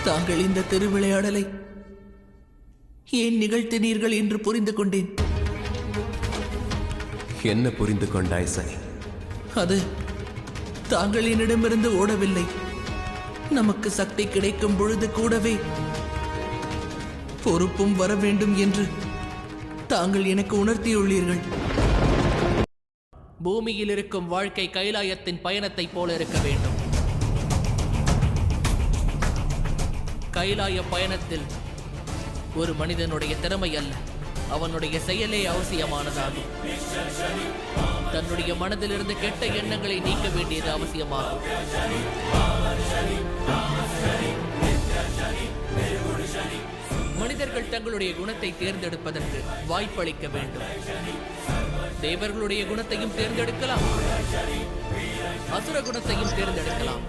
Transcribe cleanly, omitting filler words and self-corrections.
தாங்கள் இந்த திருவிளையாடலை ஏன் நிகழ்த்தினீர்கள் என்று புரிந்து கொண்டேன். என்ன புரிந்து கொண்டாய் சனி? அது தாங்கள் என்னிடமிருந்து ஓடவில்லை. நமக்கு சக்தி கிடைக்கும் பொழுது கூடவே பொறுப்பும் வர வேண்டும் என்று தாங்கள் எனக்கு உணர்த்தியுள்ளீர்கள். பூமியில் இருக்கும் வாழ்க்கை கைலாயத்தின் பயணத்தை போல இருக்க வேண்டும். கைலாய பயணத்தில் ஒரு மனிதனுடைய திறமை அல்ல, அவனுடைய செயலே அவசியமானதாகும். தன்னுடைய மனதிலிருந்து கெட்ட எண்ணங்களை நீக்க வேண்டியது அவசியமாகும். மனிதர்கள் தங்களுடைய குணத்தை தேர்ந்தெடுப்பதற்கு வாய்ப்பளிக்க வேண்டும். தேவர்களுடைய குணத்தையும் தேர்ந்தெடுக்கலாம், அசுர குணத்தையும் தேர்ந்தெடுக்கலாம்.